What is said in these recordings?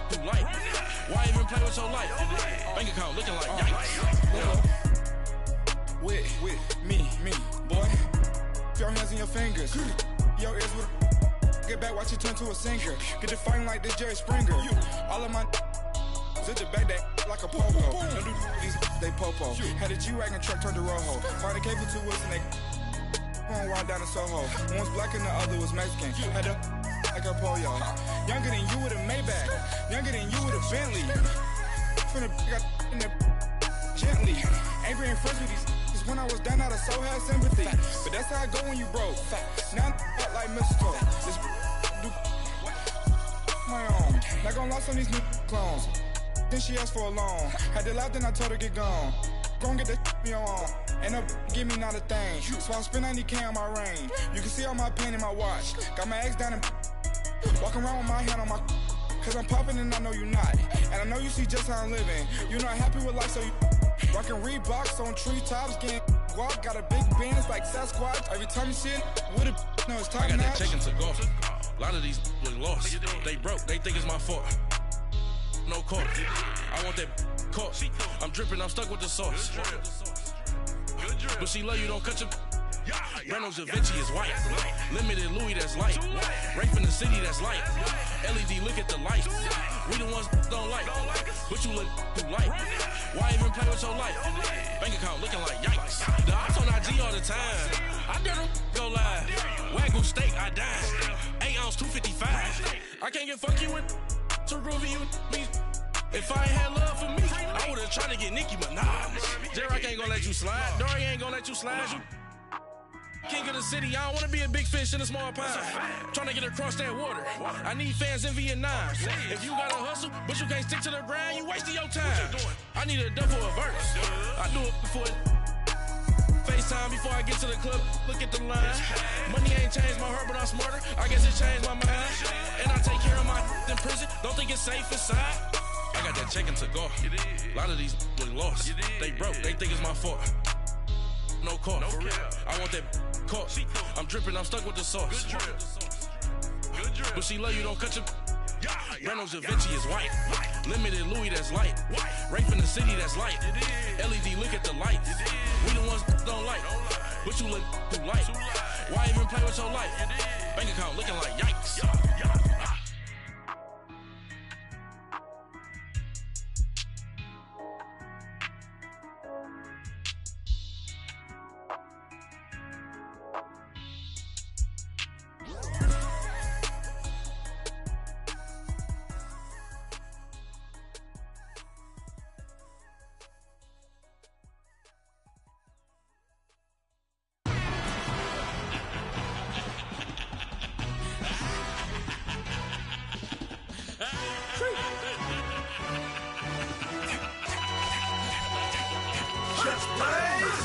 too light. Why even play with your life? Bank account looking like yikes. With me, boy. Your hands and your fingers. Your ears with get back, watch you turn to a singer. Get to fighting like this Jerry Springer. All of my sit your back that like a popo. Don't do these, they popo. Had a G-Wagon truck turned to Rojo. Find a cable 2 wheels and they on ride down to Soho. One was black and the other was Mexican. Had a like a pollo. Younger than you with a Maybach. Younger than you with a Bentley. From the got in the gently. Ain't being friends with these. When I was down, I so had sympathy. But that's how I go when you broke. Now I'm like mistletoe. This do my own. Not gonna lie on these new clones. Then she asked for a loan. Had to laugh, then I told her get gone. Gon' get that me on. And up, give me not a thing. So I spend 90K on my range. You can see all my pain in my watch. Got my ex down and walking around with my hand on my. Cause I'm popping and I know you not. And I know you see just how I'm living. You're not happy with life, so you rockin' Reeboks on treetops, getting guap. Got a big band, it's like Sasquatch. Every time you see it, with a no, it's top I got notch. that chicken to go. A lot of these was lost. They broke, they think it's my fault. No court. I want that caught. I'm dripping, I'm stuck with the sauce. But she love you, don't cut your. Reynolds Da Vinci is white. Limited Louis, that's light. Rape in the city, that's light. LED, look at the lights. We the ones don't like. But you look too light. Why even play with your life? Bank account looking like yikes. The ops on IG all the time. I dare them go live. Wagyu steak, I dine. 8 ounce, 255. I can't get funky with too groovy you me. If I ain't had love for me, I would've tried to get Nicki Minaj. Derek ain't gonna let you slide. Dory ain't gonna let you slide. You king of the city, I don't wanna be a big fish in a small pond. Trying to get across that water. I need fans in Vietnam. If you gotta hustle, but you can't stick to the grind, you wasting your time. I need a double a verse. I do it before FaceTime before I get to the club. Look at the line. Money ain't changed my heart, but I'm smarter. I guess it changed my mind. And I take care of my in prison. Don't think it's safe inside. I got that chicken to go. A lot of these was lost. They broke. They think it's my fault. No court. I want that caught. I'm dripping, I'm stuck with the sauce. But she love you, don't cut your. Reynolds Da Vinci is white. Limited Louis, that's light. Rape in the city, that's light. LED, look at the lights. We the ones don't like. But you look too light. Why even play with your life? Bank account looking like yikes.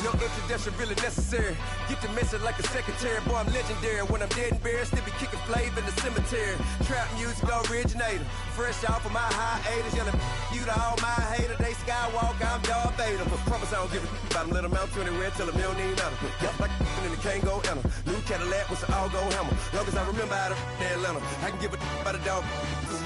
No introduction really necessary. Get the message like a secretary. Boy, I'm legendary. When I'm dead and buried, still be kicking flavor in the cemetery. Trap music originator. Fresh off of my hiatus. Yelling you to all my haters. They skywalk, I'm Darth Vader. But promise I don't give a about them. Let them out to anywhere till a million ain't matter. Got like in the Kango Anna. New Cadillac with some all-go hammer. Long as I remember out of Atlanta. I can give a about a dog.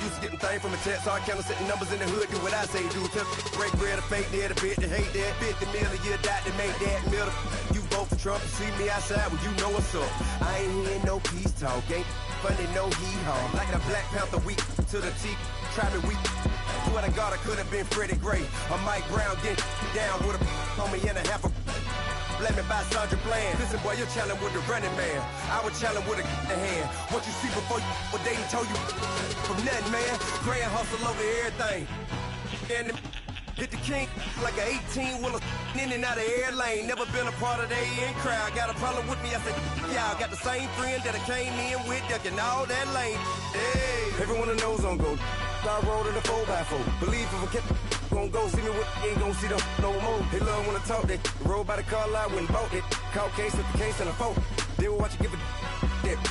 Used to getting things from a text. So I count setting numbers in the hood. Do what I say do. Tell break bread, a fake dead, a bit to hate that. 50 million, you die to make that middle. You vote for Trump, you see me outside, well you know what's up. I ain't hearing no peace talk, ain't funny, no hee-haw. Like a Black Panther week to the teeth, try me weak. Swear to God I could have been Freddie Gray. Or Mike Brown getting down with a on me and a half a blame me by Sandra Bland. Listen boy, you're challenging with the running man. I was challenging with a hand. What you see before you, what they told you from nothing, man. Grand hustle over everything. And hit the king like an 18-wheeler in and out of air lane. Never been a part of the in crowd. Got a problem with me, I said, y'all got the same friend that I came in with, ducking all that lane. Hey, everyone that knows on go. I rolled in the 4x4. Believe if I kept gon' go see me with ain't gon' see them no more. They love when I talk that. Roll by the car lot, went and bought it. Caught case with the case and a phone. They will watch you give a that.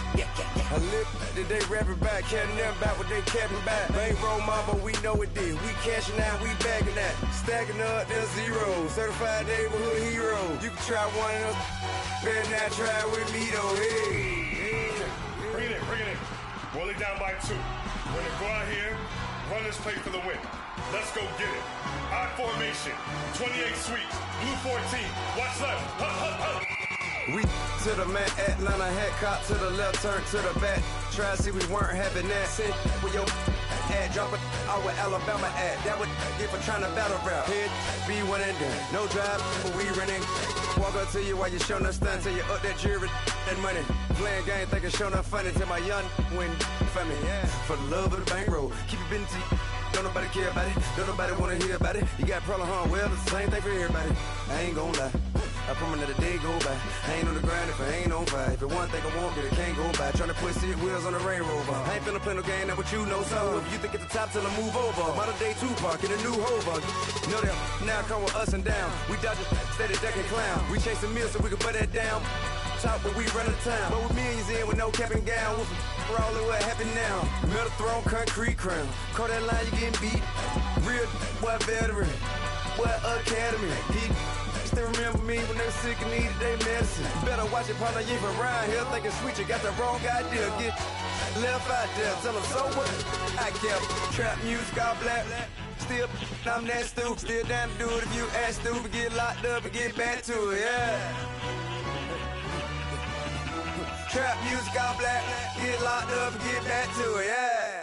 I live that they rapping back, can't never back what they capping back. Bankroll mama, we know it did. We cashing out, we bagging that. Stacking up, there's zero. Certified neighborhood hero. You can try one of them, better not try with me though. Hey. Bring it in. Boil it down by 2. We're gonna go out here, Run this play for the win. Let's go get it. I formation, 28 sweeps, blue 14. Watch left. Hup, hup, hup. We to the man, Atlanta head cop to the left, turn to the back. Try to see we weren't having that. Sit with your ad, drop it out with Alabama ad. That would get for trying to battle rap. Head, be one and done. No drive, but we running. Walk up to you while you showing us stunts till you up that jewelry and money. Playing game, thinking showing up funny till my young win for me. Yeah. For the love of the bankroll, keep it busy. Don't nobody care about it. Don't nobody wanna hear about it. You got problem, huh? Well, it's the same thing for everybody. I ain't gon' lie. I promise that a day go by. I ain't on the grind if I ain't on fire. If it one thing I want, then it can't go by. Tryna put seat wheels on the Range Rover. I ain't finna play no game, that what you know. So if you think at the top till I move over, modern day Tupac in a new Hova. Know that now come with us and down. We dodge it, steady duck and clown. We chasing meals so we can put that down. Top, but we run the town. But with millions in with no cap and gown. We're all in what happened now. Metal throne, concrete crown. Call that line, you getting beat. Real, what veteran? What academy? Still remember me when they were sick and needed their medicine. Better watch it, partner, you ain't around here thinking sweet, you got the wrong idea. Get left out there, tell them so what? I kept trap music all black. Still, I'm that stupid. Still down to do it if you act stupid. Get locked up and get back to it, yeah. Trap music all black. Get locked up and get back to it, yeah.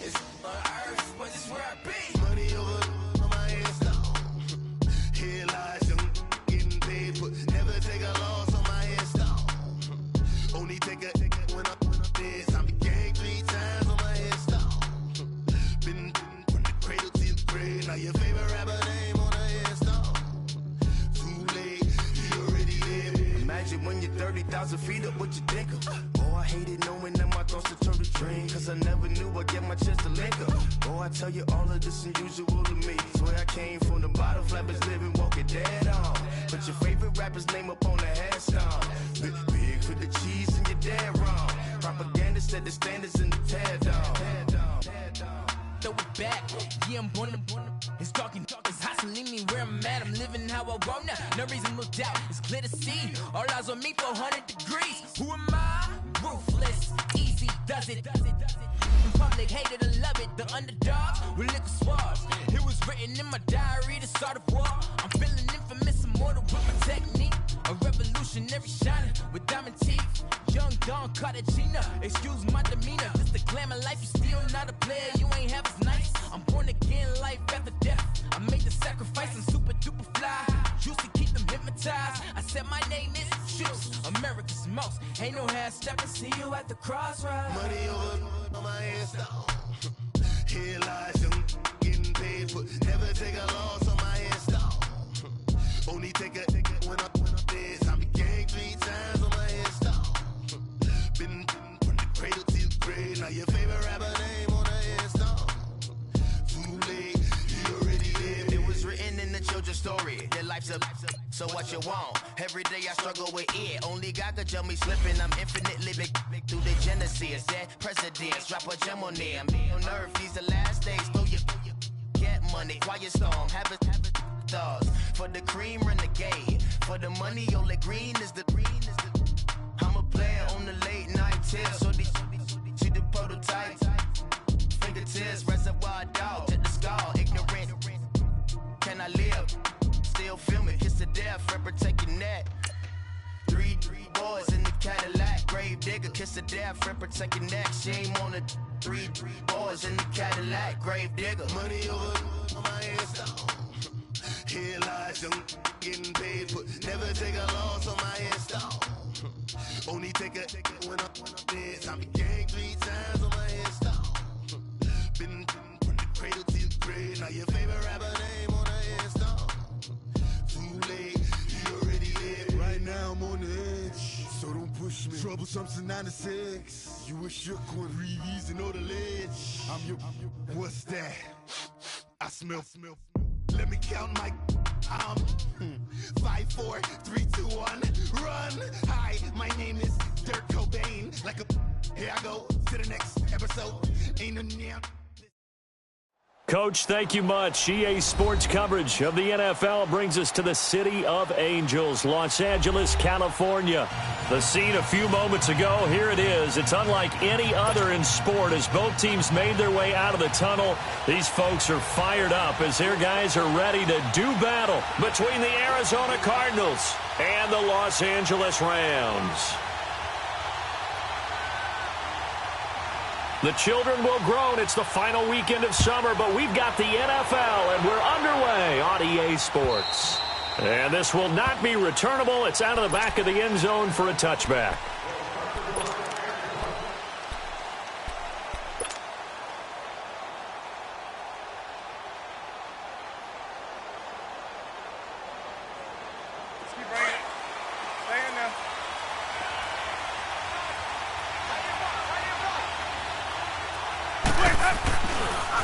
It's on earth, but it's where I be. Money over on my headstone. Here lies young, getting paid, but never take a loss on my headstone. Only take a when I'm dead. I be gang 3 times on my headstone. Been from the cradle to the grave. Now your favorite rapper name on a headstone. Too late, he already dead. Imagine when you're 30,000 feet up, what you think of? Oh, I hated knowing that my thoughts would turn to dream. Cause I never knew I'd get my chance to link up. Oh, I tell you all of this unusual to me. Swear I came from the bottom, flappers living, walking dead on. Put your favorite rapper's name up on the headstone. Big for the cheese and you're dead wrong. Propaganda set the standards in the tear down. Throw it back, yeah, I'm born to. It's talking, it's hot, so leave me where I'm at. I'm living how I want now. No reasonable doubt, it's clear to see. All eyes on me, 400 degrees. Who am I? Ruthless, easy, does it. In public, hated and love it. The underdogs with liquor swabs. It was written in my diary, the start of war. I'm feeling infamous, immortal with my technique. A revolutionary shining with diamond teeth. Young Don Cartagena, excuse my demeanor. Just the glamour life, you still not a player, you ain't half as nice. I'm born again, life after death. I made the sacrifice, I'm super duper fly. Used to keep them hypnotized. I said my name is Juice, America's most. Ain't no half stepping, see you at the crossroads. Money over on my headstone. Here lies young, getting paid, but never take a loss on my headstone. Only take a when I'm dead. I be gang 3 times on my headstone. Been from the cradle to the grave. Now your favorite rapper name on a headstone. Too late, you already dead. It was written in the children's story. Their life's a so what you want? Every day I struggle with it. Only God could jump me slipping. I'm infinitely big through the genesis. That presidents drop a gem on there. Me on earth, these the last days. Throw your get money. Quiet storm, have it dogs. For the cream, renegade. For the money, only green is the green is the. I'm a player on the late night tips. So these see the prototype. Fingertips, reservoir dog. To the skull, ignorant. Can I live? Still film it, kiss to death, rep protect your neck. 3 boys in the Cadillac, grave digger, kiss to death, rep protect your neck. Shame on the 3 boys in the Cadillac, grave digger. Money over on my headstone. Here lies young, getting paid, but never take a loss on my headstone. Only take a when I'm dead. I be gang 3 times on my headstone. Been from the cradle to the grave. Now your favorite rapper name on a headstone. Too late, you already dead. Right now I'm on the edge, so don't push me. Troublesome since 96. You a shook one, breathe and know the ledge. I'm your. What's that? I smell. Let me count my. 5, 4, 3, 2, 1, run. Hi, my name is Dirk Cobain. Like a here I go to the next episode. Ain't no damn. Coach, thank you much. EA Sports coverage of the NFL brings us to the City of Angels, Los Angeles, California. The scene a few moments ago, here it is. It's unlike any other in sport as both teams made their way out of the tunnel. These folks are fired up as their guys are ready to do battle between the Arizona Cardinals and the Los Angeles Rams. The children will groan. It's the final weekend of summer, but we've got the NFL, and we're underway on EA Sports. And this will not be returnable. It's out of the back of the end zone for a touchback. Let's keep bringing it. Bring it now.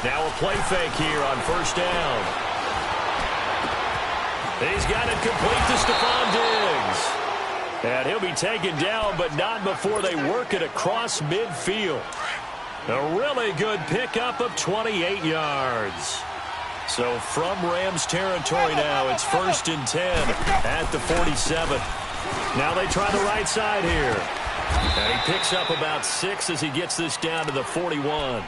Now a play fake here on first down. He's got it complete to Stephon Diggs. And he'll be taken down, but not before they work it across midfield. A really good pickup of 28 yards. So from Rams territory now, it's 1st and 10 at the 47. Now they try the right side here. And he picks up about 6 as he gets this down to the 41.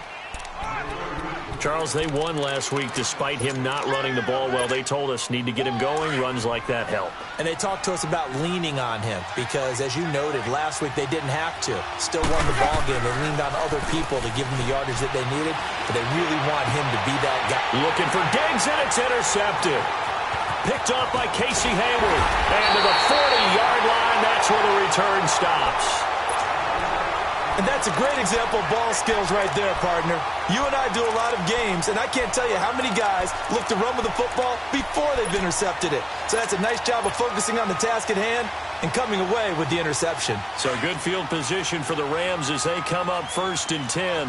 Charles, they won last week despite him not running the ball well. They told us need to get him going. Runs like that help. And they talked to us about leaning on him because, as you noted, last week they didn't have to. Still won the ball game. They leaned on other people to give them the yardage that they needed, but they really want him to be that guy. Looking for Diggs, and it's intercepted. Picked off by Casey Hayward. And to the 40-yard line, that's where the return stops. And that's a great example of ball skills right there, partner. You and I do a lot of games, and I can't tell you how many guys look to run with the football before they've intercepted it. So that's a nice job of focusing on the task at hand and coming away with the interception. So good field position for the Rams as they come up 1st and 10.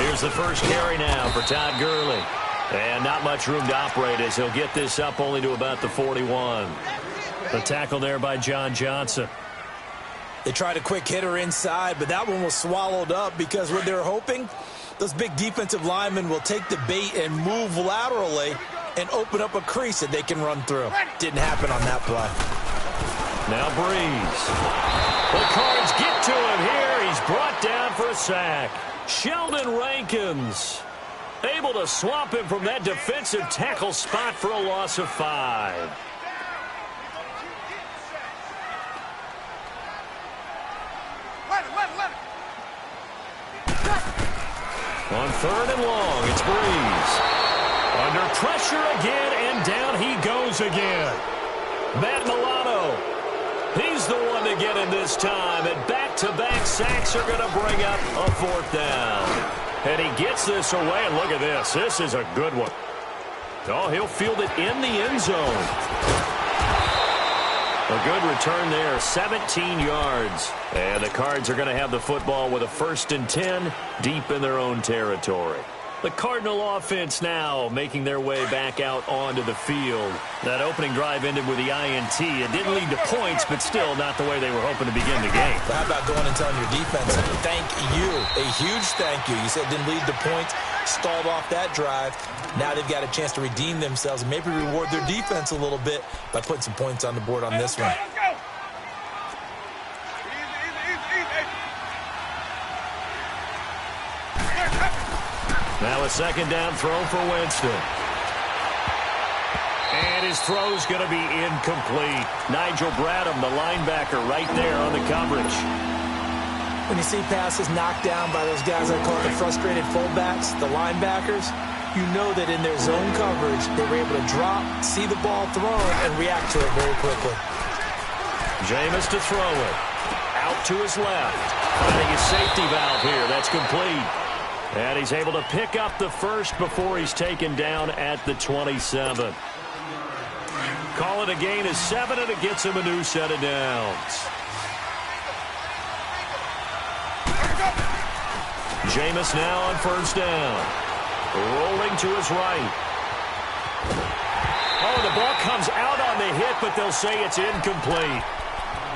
Here's the first carry now for Todd Gurley. And not much room to operate as he'll get this up only to about the 41. The tackle there by John Johnson. They tried a quick hitter inside, but that one was swallowed up because what they're hoping, those big defensive linemen will take the bait and move laterally and open up a crease that they can run through. Didn't happen on that play. Now Breeze. The Cards get to him here. He's brought down for a sack. Sheldon Rankins able to swamp him from that defensive tackle spot for a loss of 5. On 3rd and long, it's Breeze. Under pressure again, and down he goes again. Matt Milano, he's the one to get him this time, and back-to-back sacks are going to bring up a 4th down. And he gets this away, and look at this. This is a good one. Oh, he'll field it in the end zone. A good return there, 17 yards. And the Cards are going to have the football with a 1st and 10 deep in their own territory. The Cardinal offense now making their way back out onto the field. That opening drive ended with the INT. It didn't lead to points, but still not the way they were hoping to begin the game. How about going and telling your defense, thank you, a huge thank you. You said it didn't lead to points, stalled off that drive. Now they've got a chance to redeem themselves and maybe reward their defense a little bit by putting some points on the board on this one. Now a 2nd down throw for Winston. And his throw's going to be incomplete. Nigel Bradham, the linebacker, right there on the coverage. When you see passes knocked down by those guys I call the frustrated fullbacks, the linebackers, you know that in their zone coverage, they were able to drop, see the ball thrown, and react to it very quickly. Jameis to throw it. Out to his left. Finding his safety valve here. That's complete. And he's able to pick up the 1st before he's taken down at the 27. Call it a gain of 7, and it gets him a new set of downs. Jameis now on 1st down. Rolling to his right. Oh, the ball comes out on the hit, but they'll say it's incomplete.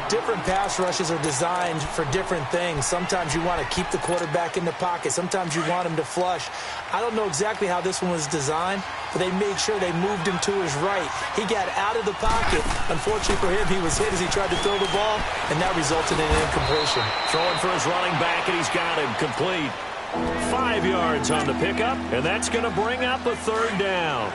Different pass rushes are designed for different things. Sometimes you want to keep the quarterback in the pocket. Sometimes you want him to flush. I don't know exactly how this one was designed, but they made sure they moved him to his right. He got out of the pocket. Unfortunately for him, he was hit as he tried to throw the ball, and that resulted in an incompletion. Throwing for his running back, and he's got him complete. 5 yards on the pickup, and that's going to bring up a third down.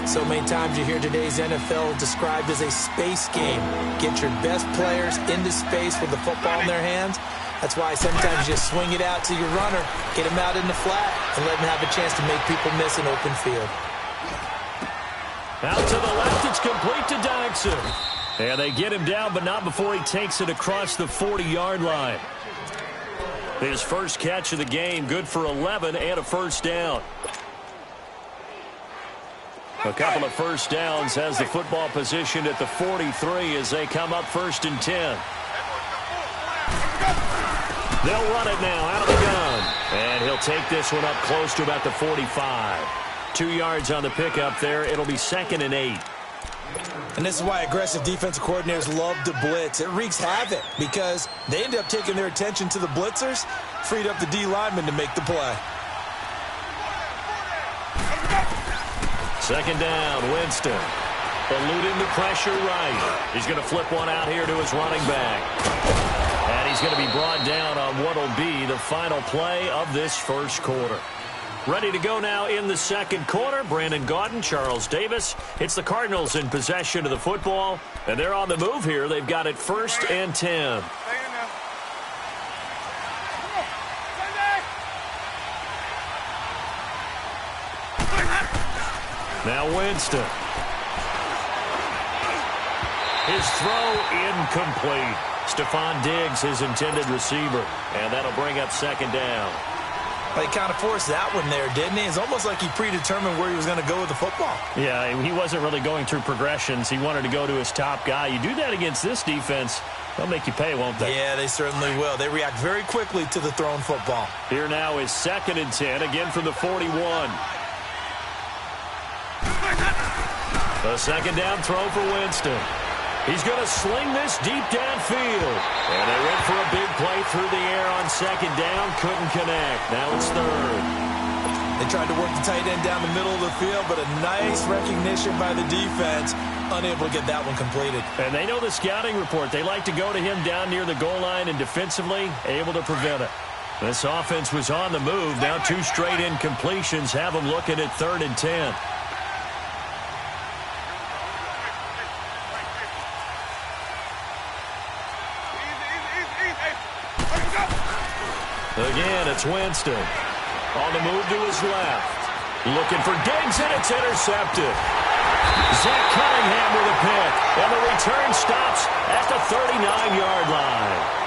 So many times you hear today's NFL described as a space game. Get your best players into space with the football in their hands. That's why sometimes you just swing it out to your runner, get him out in the flat, and let him have a chance to make people miss an open field. Out to the left, it's complete to Dodson. And they get him down, but not before he takes it across the 40-yard line. His first catch of the game, good for 11 and a first down. A couple of first downs has the football position at the 43 as they come up 1st and 10. They'll run it now out of the gun. And he'll take this one up close to about the 45. 2 yards on the pickup there. It'll be 2nd and 8. And this is why aggressive defensive coordinators love to blitz. It wreaks havoc because they end up taking their attention to the blitzers, freed up the D lineman to make the play. 2nd down, Winston. Eluding the pressure right. He's going to flip one out here to his running back. And he's going to be brought down on what will be the final play of this first quarter. Ready to go now in the second quarter. Brandon Gaudin, Charles Davis. It's the Cardinals in possession of the football. And they're on the move here. They've got it 1st and 10. Now Winston. His throw incomplete. Stephon Diggs, his intended receiver. And that'll bring up 2nd down. Well, he kind of forced that one there, didn't he? It's almost like he predetermined where he was going to go with the football. Yeah, he wasn't really going through progressions. He wanted to go to his top guy. You do that against this defense, they'll make you pay, won't they? Yeah, they certainly will. They react very quickly to the thrown football. Here now is 2nd and 10, again from the 41. A 2nd down throw for Winston. He's going to sling this deep downfield. And they went for a big play through the air on 2nd down. Couldn't connect. Now it's 3rd. They tried to work the tight end down the middle of the field, but a nice recognition by the defense. Unable to get that one completed. And they know the scouting report. They like to go to him down near the goal line, and defensively able to prevent it. This offense was on the move. Now 2 straight incompletions have them looking at 3rd and 10. Again, it's Winston. On the move to his left. Looking for Diggs, and it's intercepted. Zach Cunningham with a pick. And the return stops at the 39-yard line.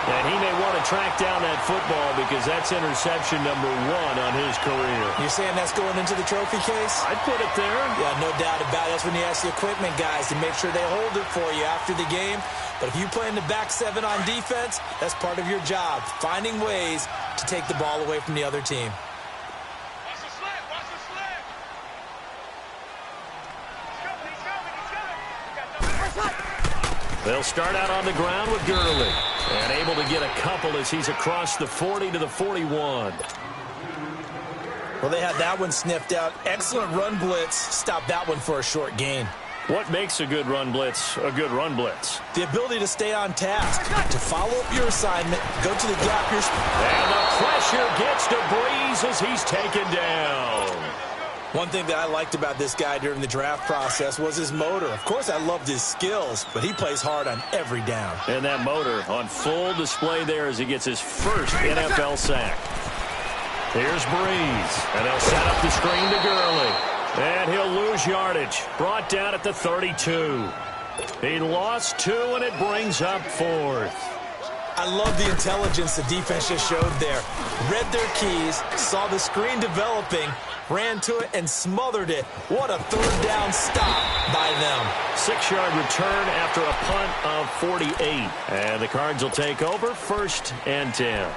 And he may want to track down that football because that's interception number 1 on his career. You're saying that's going into the trophy case? I'd put it there. Yeah, no doubt about it. That's when you ask the equipment guys to make sure they hold it for you after the game. But if you play in the back 7 on defense, that's part of your job, finding ways to take the ball away from the other team. Watch the slant, watch the slant. He's coming. They'll start out on the ground with Gurley. And able to get a couple as he's across the 40 to the 41. Well, they had that one sniffed out. Excellent run blitz. Stopped that one for a short gain. What makes a good run blitz a good run blitz? The ability to stay on task, to follow up your assignment, go to the gap. And the pressure gets to Breeze as he's taken down. One thing that I liked about this guy during the draft process was his motor. Of course, I loved his skills, but he plays hard on every down. And that motor on full display there as he gets his first NFL sack. Here's Breeze, and they'll set up the screen to Gurley. And he'll lose yardage. Brought down at the 32. He lost 2, and it brings up 4th. I love the intelligence the defense just showed there. Read their keys, saw the screen developing, ran to it, and smothered it. What a 3rd down stop by them. 6-yard return after a punt of 48. And the Cards will take over 1st and 10.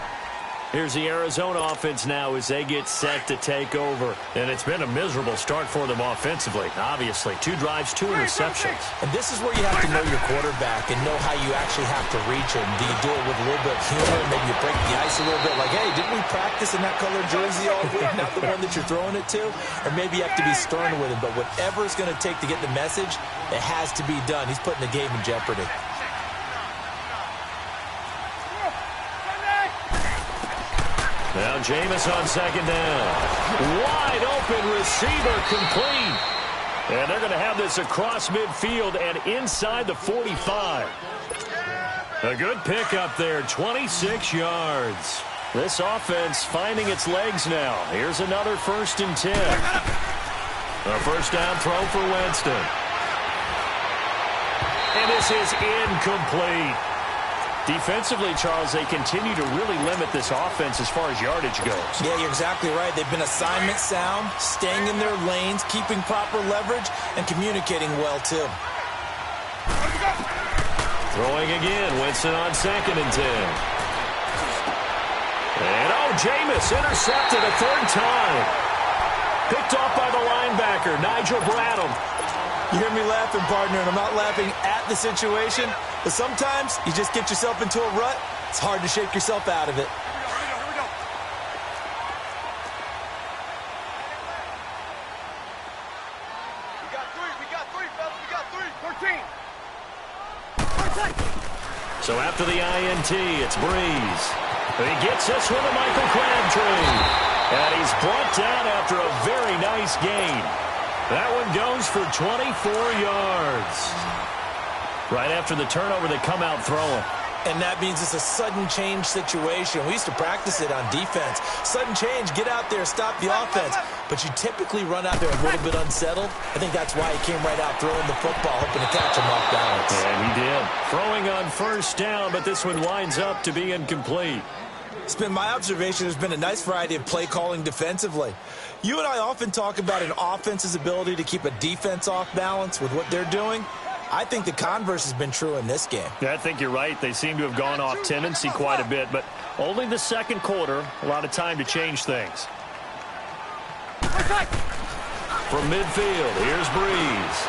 Here's the Arizona offense now as they get set to take over. And it's been a miserable start for them offensively, obviously. 2 drives, 2 interceptions. And this is where you have to know your quarterback and know how you actually have to reach him. Do you do it with a little bit of humor? Maybe you break the ice a little bit like, hey, didn't we practice in that color jersey all week? Not the one that you're throwing it to? Or maybe you have to be stern with him. But whatever it's going to take to get the message, it has to be done. He's putting the game in jeopardy. Now Jameis on second down. Wide open receiver complete. And they're going to have this across midfield and inside the 45. A good pickup there, 26 yards. This offense finding its legs now. Here's another 1st and 10. A first down throw for Winston. And this is incomplete. Defensively, Charles, they continue to really limit this offense as far as yardage goes. Yeah, you're exactly right. They've been assignment sound, staying in their lanes, keeping proper leverage, and communicating well, too. Throwing again, Winston on 2nd and 10. And, Jameis intercepted a 3rd time. Picked off by the linebacker, Nigel Bradham. You hear me laughing, partner, and I'm not laughing at the situation, but sometimes you just get yourself into a rut. It's hard to shake yourself out of it. Here we go. We got 3, fellas. We got 3. 14. So after the INT, it's Breeze. He gets this with a Michael Crabtree. And he's brought down after a very nice gain. That one goes for 24 yards. Right after the turnover, they come out throwing. And that means it's a sudden change situation. We used to practice it on defense. Sudden change, get out there, stop the offense. But you typically run out there a little bit unsettled. I think that's why he came right out throwing the football, hoping to catch him off balance. And he did. Throwing on 1st down, but this one winds up to be incomplete. It's been my observation. There's been a nice variety of play calling defensively. You and I often talk about an offense's ability to keep a defense off balance with what they're doing. I think the converse has been true in this game. Yeah, I think you're right. They seem to have gone off tendency quite a bit, but only the 2nd quarter, a lot of time to change things. From midfield, here's Breeze.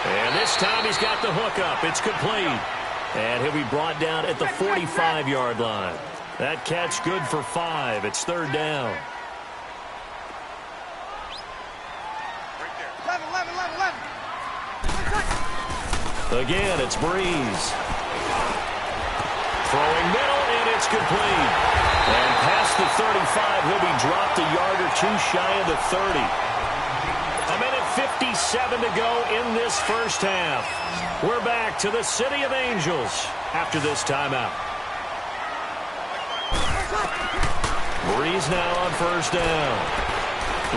And this time he's got the hook up. It's complete. And he'll be brought down at the 45-yard line. That catch good for 5. It's 3rd down. 11. Again, it's Breeze. Throwing middle, and it's complete. And past the 35, he'll be dropped a yard or 2 shy of the 30. A minute 57 to go in this 1st half. We're back to the City of Angels after this timeout. Breeze now on 1st down.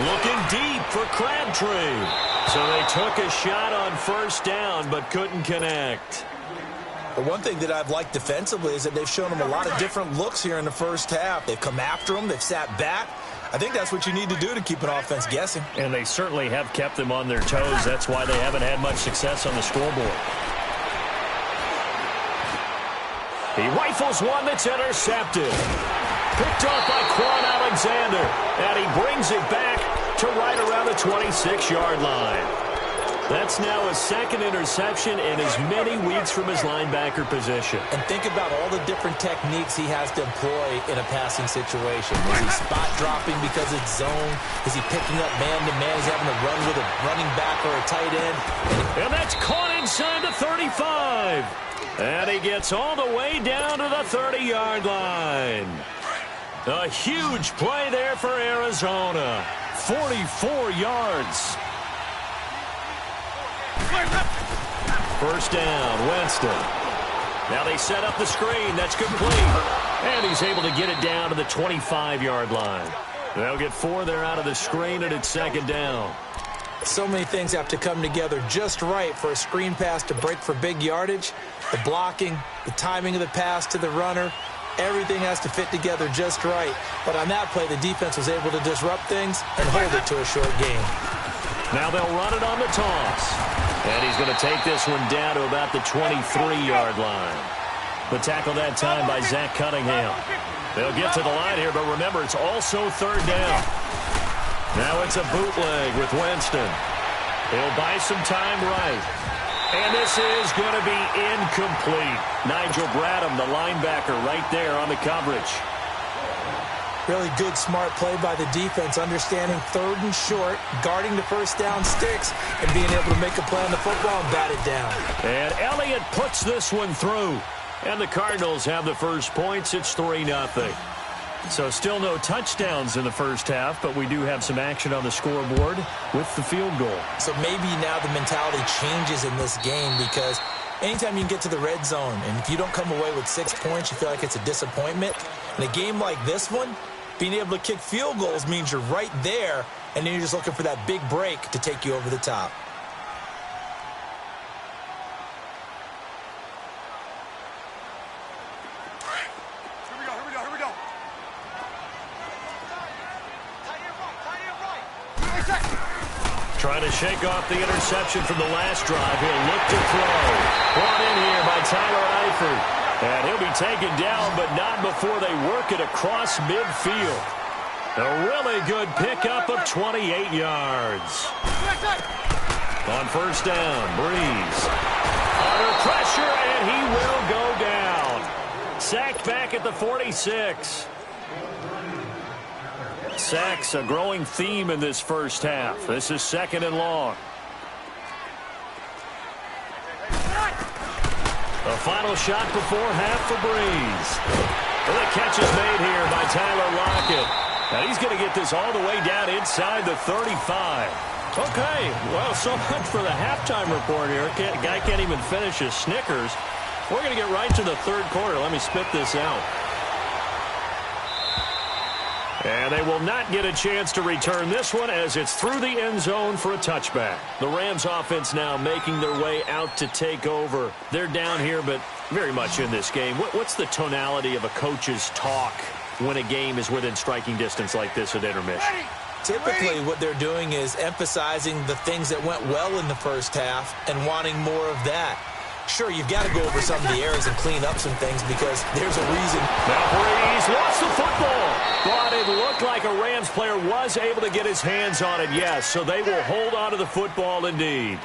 Looking deep for Crabtree. So they took a shot on 1st down but couldn't connect. The one thing that I've liked defensively is that they've shown him a lot of different looks here in the 1st half. They've come after him. They've sat back. I think that's what you need to do to keep an offense guessing. And they certainly have kept them on their toes. That's why they haven't had much success on the scoreboard. He rifles one that's intercepted. Picked off by Quan Alexander. And he brings it back to right around the 26-yard line. That's now a 2nd interception in as many weeks from his linebacker position. And think about all the different techniques he has to employ in a passing situation. Is he spot dropping because it's zone? Is he picking up man-to-man? Is he having to run with a running back or a tight end? And that's caught inside the 35. And he gets all the way down to the 30-yard line. A huge play there for Arizona. 44 yards. 1st down, Winston. Now they set up the screen. That's complete. And he's able to get it down to the 25-yard line. They'll get 4 there out of the screen, and it's 2nd down. So many things have to come together just right for a screen pass to break for big yardage. The blocking, the timing of the pass to the runner, everything has to fit together just right. But on that play, the defense was able to disrupt things and hold it to a short gain. Now they'll run it on the toss. And he's going to take this one down to about the 23-yard line. The tackle that time by Zach Cunningham. They'll get to the line here, but remember, it's also third down. Now it's a bootleg with Winston. He'll buy some time right. And this is going to be incomplete. Nigel Bradham, the linebacker, right there on the coverage. Really good, smart play by the defense, understanding third and short, guarding the first down sticks, and being able to make a play on the football and bat it down. And Elliott puts this one through. And the Cardinals have the first points. It's 3-0. So still no touchdowns in the first half, but we do have some action on the scoreboard with the field goal. So maybe now the mentality changes in this game, because anytime you can get to the red zone, and if you don't come away with 6 points, you feel like it's a disappointment. In a game like this one, being able to kick field goals means you're right there, and then you're just looking for that big break to take you over the top. Trying to shake off the interception from the last drive. He'll look to throw. Brought in here by Tyler Eifert. And he'll be taken down, but not before they work it across midfield. A really good pickup of 28 yards. On first down, Breeze. Under pressure, and he will go down. Sacked back at the 46. Sacks, a growing theme in this first half. This is second and long. A final shot before half for Breeze. Well, the catch is made here by Tyler Lockett. And he's going to get this all the way down inside the 35. Okay, well, so much for the halftime report here. Guy can't even finish his Snickers. We're going to get right to the third quarter. Let me spit this out. And they will not get a chance to return this one as it's through the end zone for a touchback. The Rams offense now making their way out to take over. They're down here, but very much in this game. What's the tonality of a coach's talk when a game is within striking distance like this at intermission? Typically, what they're doing is emphasizing the things that went well in the first half and wanting more of that. Sure, you've got to go over some of the errors and clean up some things because there's a reason. Now Breeze lost the football. But it looked like a Rams player was able to get his hands on it, yes. So they will hold on to the football indeed.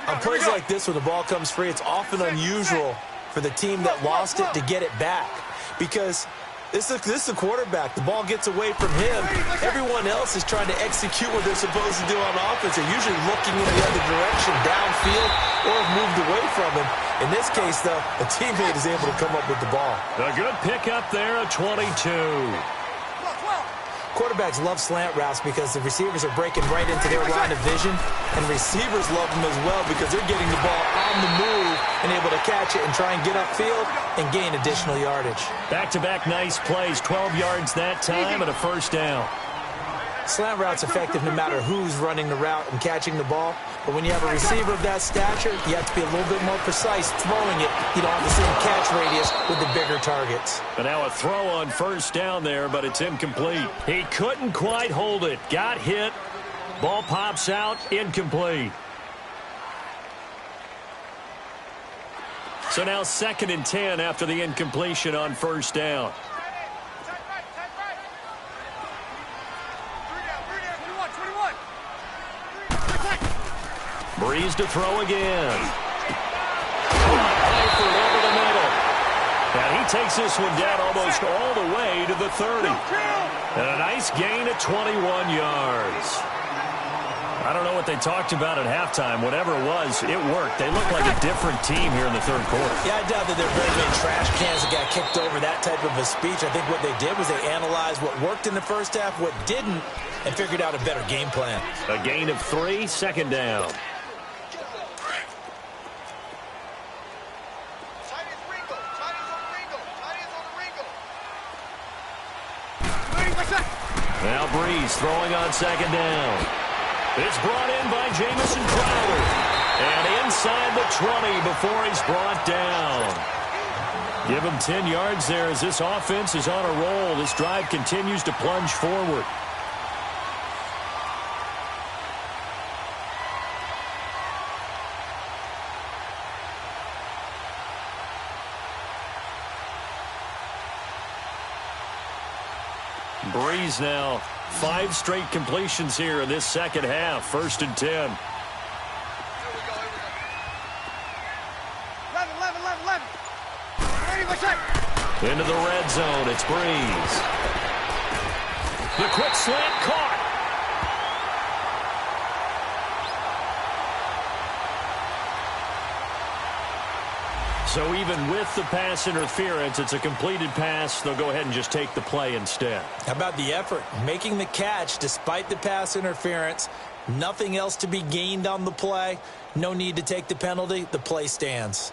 On plays like this, when the ball comes free, it's often unusual for the team that lost it to get it back. Because this is the quarterback. The ball gets away from him. Everyone else is trying to execute what they're supposed to do on offense. They're usually looking in the other direction, downfield, or have moved away from him. In this case, though, a teammate is able to come up with the ball. A good pickup there at 22. Quarterbacks love slant routes because the receivers are breaking right into their line of vision, and receivers love them as well because they're getting the ball on the move and able to catch it and try and get upfield and gain additional yardage. Back-to-back nice plays, 12 yards that time and a first down. Slant route's effective no matter who's running the route and catching the ball, but when you have a receiver of that stature, you have to be a little bit more precise throwing it. You don't have the same catch radius with the bigger targets. But now a throw on first down there, but it's incomplete. He couldn't quite hold it. Got hit. Ball pops out, incomplete. So now 2nd and 10 after the incompletion on first down. Breeze to throw again. Eifert over the middle. And he takes this one down almost all the way to the 30. And a nice gain of 21 yards. I don't know what they talked about at halftime. Whatever it was, it worked. They look like a different team here in the third quarter. Yeah, I doubt that there are very many trash cans that got kicked over, that type of a speech. I think what they did was they analyzed what worked in the first half, what didn't, and figured out a better game plan. A gain of 3, second down. Now Breeze throwing on second down. It's brought in by Jamison Crowder. And inside the 20 before he's brought down. Give him 10 yards there as this offense is on a roll. This drive continues to plunge forward. Breeze now 5 straight completions here in this second half. 1st and 10. 11. Ready, my shot. Into the red zone. It's Breeze. The quick slant caught. So even with the pass interference, it's a completed pass. They'll go ahead and just take the play instead. How about the effort? Making the catch despite the pass interference. Nothing else to be gained on the play. No need to take the penalty. The play stands.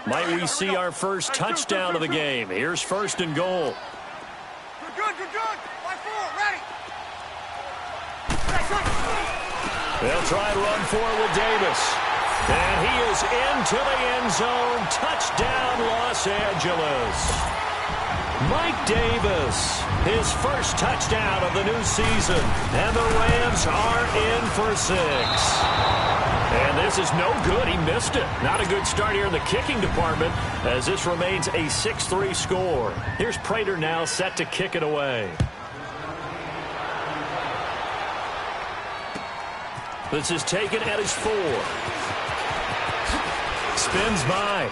Might we see our first touchdown of the game? Here's 1st and goal. Good. Line 4, ready. They'll try and run for it with Davis. And he is into the end zone. Touchdown, Los Angeles. Mike Davis, his first touchdown of the new season. And the Rams are in for 6. And this is no good. He missed it. Not a good start here in the kicking department as this remains a 6-3 score. Here's Prater now set to kick it away. This is taken at his 4. Spins by.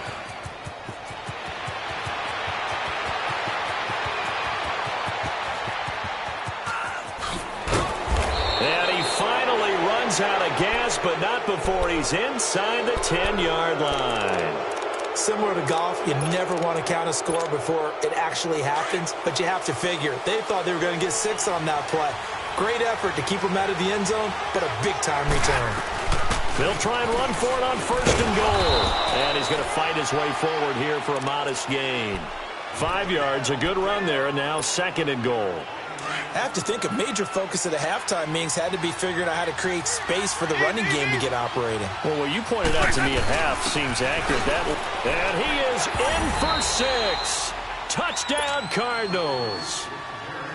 And he finally runs out of gas, but not before he's inside the 10-yard line. Similar to golf, you never want to count a score before it actually happens, but you have to figure. They thought they were going to get 6 on that play. Great effort to keep him out of the end zone, but a big-time return. They'll try and run for it on 1st and goal. And he's going to fight his way forward here for a modest gain. 5 yards, a good run there, and now 2nd and goal. I have to think a major focus of the halftime meetings had to be figuring out how to create space for the running game to get operating. Well, what you pointed out to me at half seems accurate. And he is in for 6. Touchdown, Cardinals.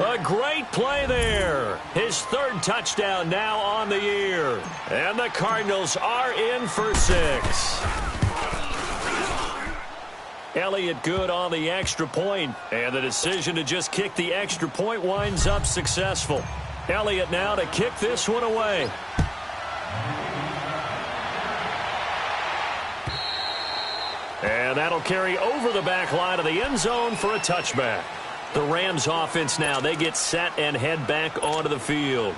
A great play there. His 3rd touchdown now on the year. And the Cardinals are in for 6. Elliott good on the extra point. And the decision to just kick the extra point winds up successful. Elliott now to kick this one away. And that'll carry over the back line of the end zone for a touchback. The Rams offense now, they get set and head back onto the field.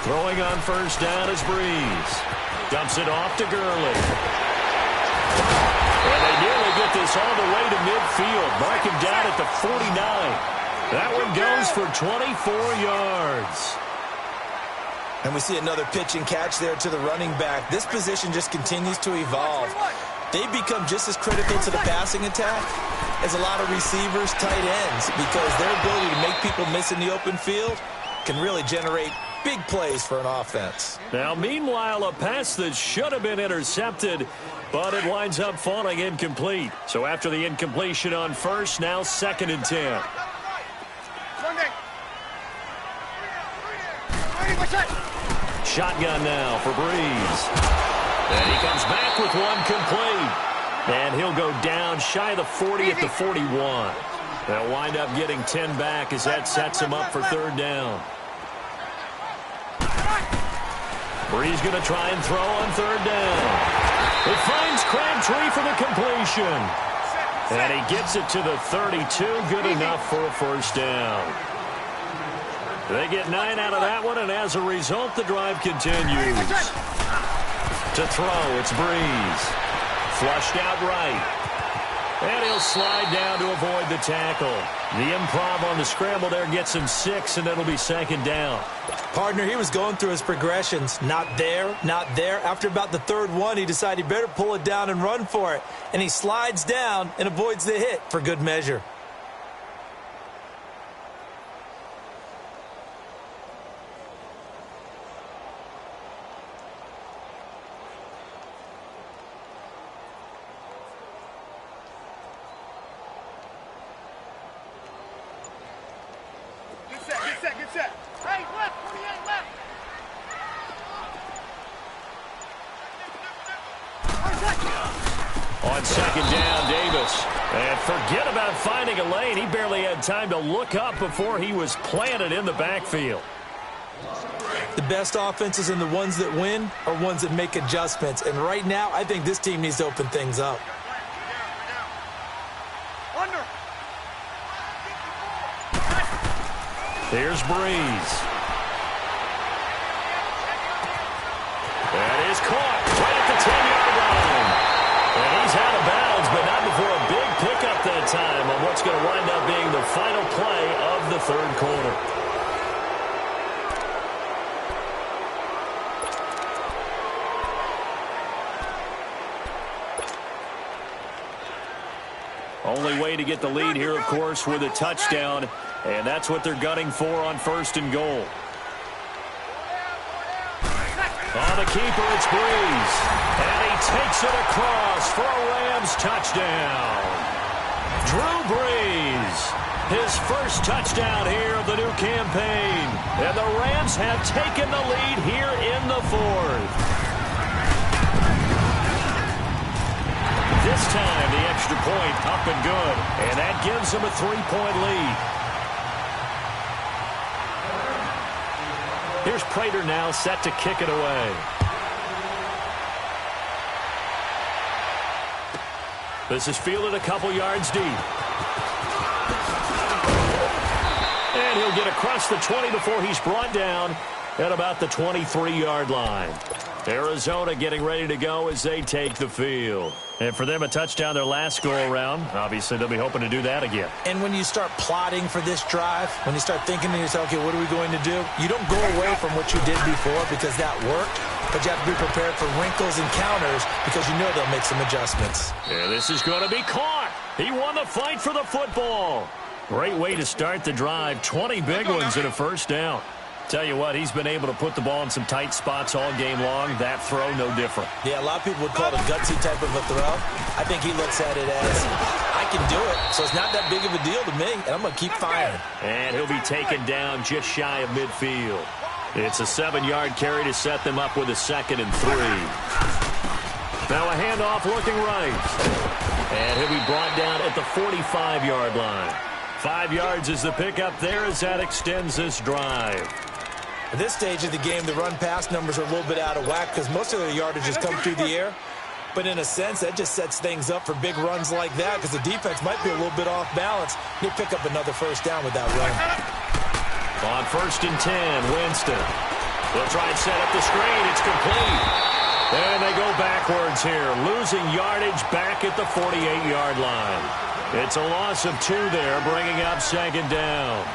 Throwing on 1st down is Breeze. Dumps it off to Gurley. And they nearly get this all the way to midfield. Mark him down at the 49. That one goes for 24 yards. And we see another pitch and catch there to the running back. This position just continues to evolve. They become just as critical to the passing attack as a lot of receivers, tight ends, because their ability to make people miss in the open field can really generate big plays for an offense. Now, meanwhile, a pass that should have been intercepted, but it winds up falling incomplete. So after the incompletion on 1st, now 2nd and 10. Shotgun now for Breeze. And he comes back with one complete. And he'll go down shy of the 40 at the 41. They'll wind up getting 10 back as that sets him up for 3rd down. Breeze going to try and throw on 3rd down. It finds Crabtree for the completion. And he gets it to the 32. Good enough for a 1st down. They get 9 out of that one, and as a result, the drive continues. To throw, it's Breeze. Flushed out right. And he'll slide down to avoid the tackle. The improv on the scramble there gets him 6, and it'll be 2nd down. Partner, he was going through his progressions. Not there, not there. After about the 3rd one, he decided he better pull it down and run for it. And he slides down and avoids the hit for good measure. set. Hey, left, 28 left. On second down, Davis. And forget about finding a lane. He barely had time to look up before he was planted in the backfield. The best offenses and the ones that win are ones that make adjustments. And right now, I think this team needs to open things up. Under. Here's Breeze. That is caught right at the 10-yard line. And he's out of bounds, but not before a big pickup that time on what's going to wind up being the final play of the third quarter. Only way to get the lead here, of course, with a touchdown, and that's what they're gunning for on first and goal. On the keeper, it's Breeze. And he takes it across for a Rams touchdown. Drew Brees, his first touchdown here of the new campaign. And the Rams have taken the lead here in the fourth. This time, the extra point up and good. And that gives them a 3-point lead. Here's Prater now set to kick it away. This is fielded a couple yards deep. And he'll get across the 20 before he's brought down at about the 23-yard line. Arizona getting ready to go as they take the field. And for them, a touchdown their last go-around. Obviously, they'll be hoping to do that again. And when you start plotting for this drive, when you start thinking to yourself, okay, what are we going to do? You don't go away from what you did before because that worked, but you have to be prepared for wrinkles and counters because you know they'll make some adjustments. Yeah, this is going to be caught. He won the fight for the football. Great way to start the drive. 20 big ones and a first down. Tell you what, he's been able to put the ball in some tight spots all game long. That throw, no different. Yeah, a lot of people would call it a gutsy type of a throw. I think he looks at it as, I can do it, so it's not that big of a deal to me, and I'm going to keep firing. And he'll be taken down just shy of midfield. It's a 7-yard carry to set them up with a 2nd and 3. Now a handoff looking right. And he'll be brought down at the 45-yard line. 5 yards is the pickup there as that extends this drive. At this stage of the game, the run-pass numbers are a little bit out of whack because most of their yardage has come through the air. But in a sense, that just sets things up for big runs like that because the defense might be a little bit off balance. He'll pick up another first down with that run. On 1st and 10, Winston. They'll try and set up the screen. It's complete. And they go backwards here, losing yardage back at the 48-yard line. It's a loss of 2 there, bringing up 2nd down.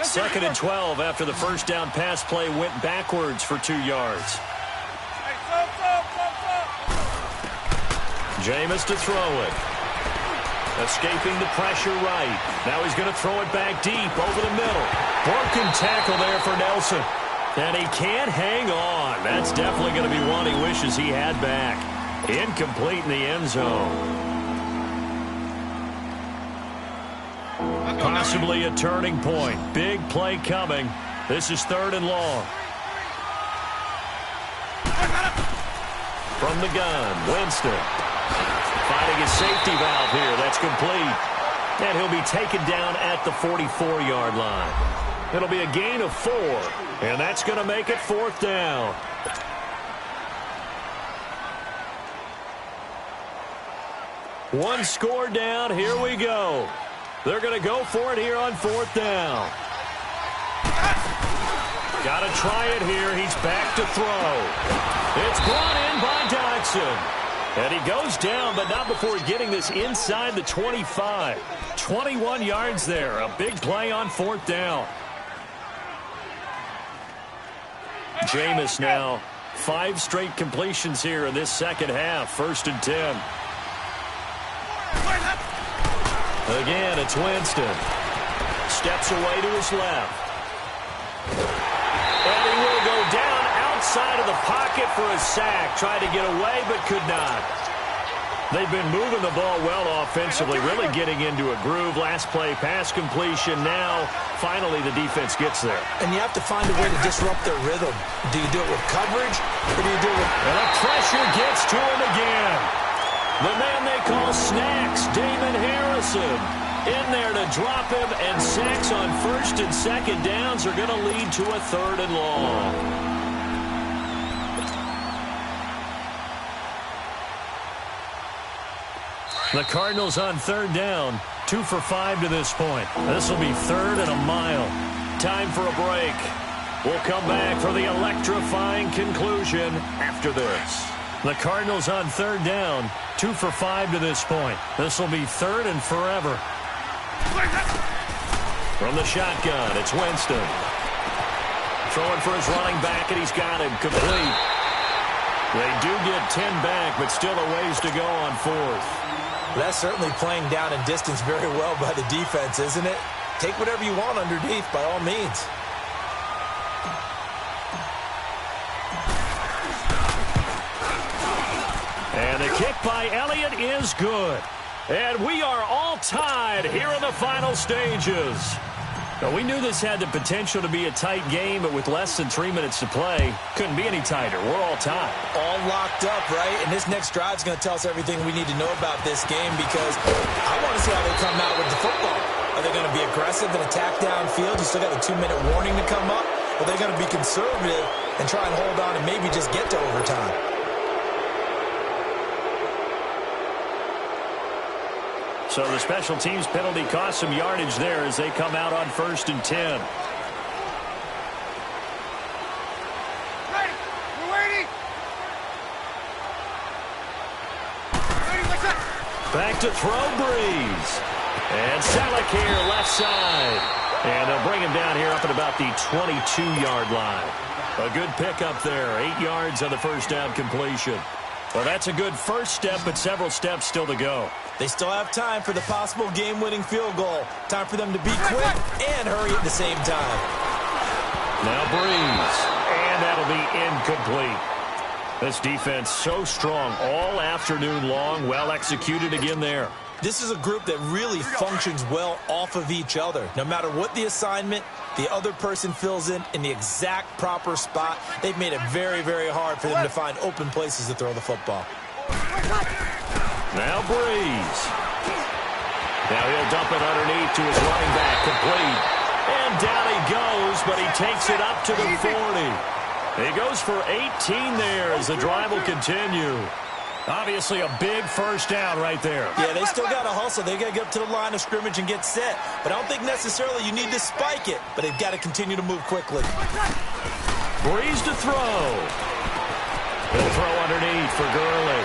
Second and 12 after the first down pass play went backwards for 2 yards. Jameis to throw it. Escaping the pressure right. Now he's going to throw it back deep over the middle. Broken tackle there for Nelson. And he can't hang on. That's definitely going to be one he wishes he had back. Incomplete in the end zone. Possibly a turning point. Big play coming. This is 3rd and long. From the gun, Winston. Finding his safety valve here. That's complete. And he'll be taken down at the 44-yard line. It'll be a gain of 4. And that's going to make it 4th down. One score down. Here we go. They're going to go for it here on 4th down. Got to try it here. He's back to throw. It's brought in by Dodson. And he goes down, but not before getting this inside the 25. 21 yards there. A big play on 4th down. Jameis now. 5 straight completions here in this second half. 1st and 10. Again, it's Winston. Steps away to his left. And he will go down outside of the pocket for a sack. Tried to get away, but could not. They've been moving the ball well offensively, really getting into a groove. Last play, pass completion. Now, finally, the defense gets there. And you have to find a way to disrupt their rhythm. Do you do it with coverage, or do you do it with... And the pressure gets to him again. The man they call Snacks, Damon Harrison, in there to drop him, and sacks on first and second downs are going to lead to a 3rd and long. The Cardinals on 3rd down, 2 for 5 to this point. This will be 3rd and a mile. Time for a break. We'll come back for the electrifying conclusion after this. The Cardinals on 3rd down, 2 for 5 to this point. This will be 3rd and forever. From the shotgun, it's Winston. Throwing for his running back, and he's got him complete. They do get 10 back, but still a ways to go on 4th. That's certainly playing down and distance very well by the defense, isn't it? Take whatever you want underneath, by all means. And the kick by Elliott is good. And we are all tied here in the final stages. Now, we knew this had the potential to be a tight game, but with less than 3 minutes to play, couldn't be any tighter. We're all tied. All locked up, right? And this next drive is going to tell us everything we need to know about this game, because I want to see how they come out with the football. Are they going to be aggressive and attack downfield? You still got a 2-minute warning to come up? Or are they going to be conservative and try and hold on and maybe just get to overtime? So the special teams penalty cost some yardage there as they come out on 1st and 10. Ready. We're waiting. Back to throw, Breeze. And Salek here, left side. And they'll bring him down here up at about the 22-yard line. A good pickup there. 8 yards on the first down completion. Well, that's a good first step, but several steps still to go. They still have time for the possible game-winning field goal. Time for them to be quick and hurry at the same time. Now Breeze. And that'll be incomplete. This defense so strong all afternoon long. Well executed again there. This is a group that really functions well off of each other. No matter what the assignment, the other person fills in the exact proper spot. They've made it very, very hard for them to find open places to throw the football. Now Breeze. Now he'll dump it underneath to his running back, complete. And down he goes, but he takes it up to the 40. He goes for 18 there as the drive will continue. Obviously a big first down right there. Yeah, they still got to hustle. They got to get up to the line of scrimmage and get set. But I don't think necessarily you need to spike it, but they've got to continue to move quickly. Breeze to throw. He'll throw underneath for Gurley.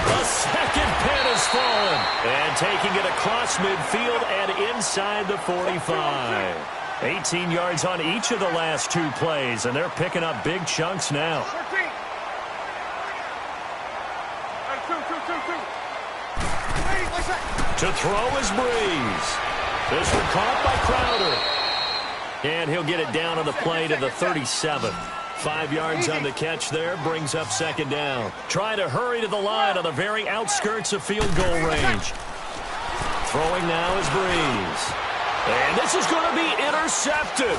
The second pin has fallen. And taking it across midfield and inside the 45. 18 yards on each of the last 2 plays, and they're picking up big chunks now. 13. To throw is Breeze. This one caught by Crowder. And he'll get it down on the play to the 37. 5 yards on the catch there, brings up second down. Trying to hurry to the line on the very outskirts of field goal range. Throwing now is Breeze. And this is going to be intercepted.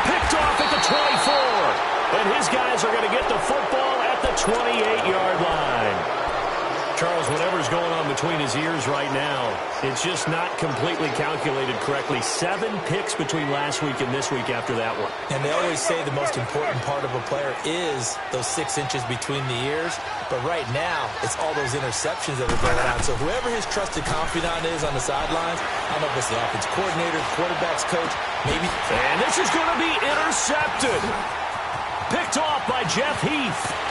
Picked off at the 24. And his guys are going to get the football at the 28-yard line. Charles, whatever's going on between his ears right now, it's just not completely calculated correctly. 7 picks between last week and this week after that one. And they always say the most important part of a player is those 6 inches between the ears. But right now, it's all those interceptions that are going on. So whoever his trusted confidant is on the sidelines, I don't know if it's the offense coordinator, quarterback's coach, maybe. And this is going to be intercepted. Picked off by Jeff Heath.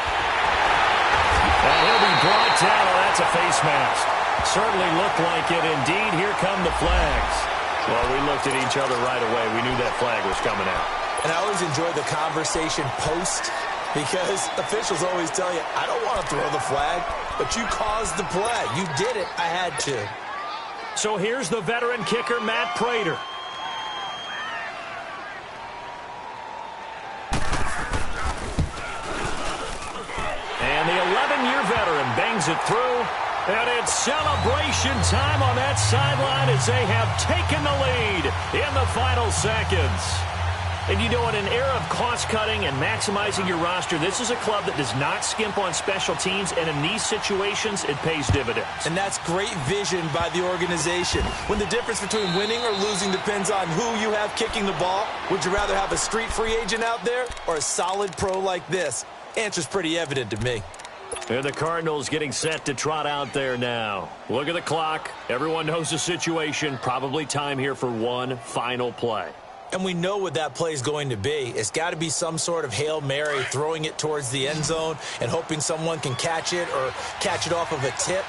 And he'll be brought down. Oh, that's a face mask. Certainly looked like it. Indeed, here come the flags. Well, we looked at each other right away. We knew that flag was coming out. And I always enjoy the conversation post, because officials always tell you, I don't want to throw the flag, but you caused the play. You did it. I had to. So here's the veteran kicker, Matt Prater. And the 11-year veteran bangs sees it through. And it's celebration time on that sideline as they have taken the lead in the final seconds. And you know, in an era of cost-cutting and maximizing your roster, this is a club that does not skimp on special teams, and in these situations, it pays dividends. And that's great vision by the organization. When the difference between winning or losing depends on who you have kicking the ball, would you rather have a street free agent out there or a solid pro like this? Answer's pretty evident to me. And the Cardinals getting set to trot out there now. Look at the clock. Everyone knows the situation. Probably time here for one final play. And we know what that play is going to be. It's got to be some sort of Hail Mary, throwing it towards the end zone and hoping someone can catch it or catch it off of a tip.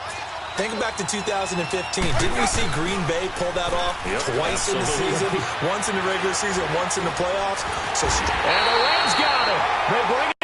Think back to 2015. Didn't we see Green Bay pull that off twice in the season? Once in the regular season, once in the playoffs. And the Rams got it. They bring it.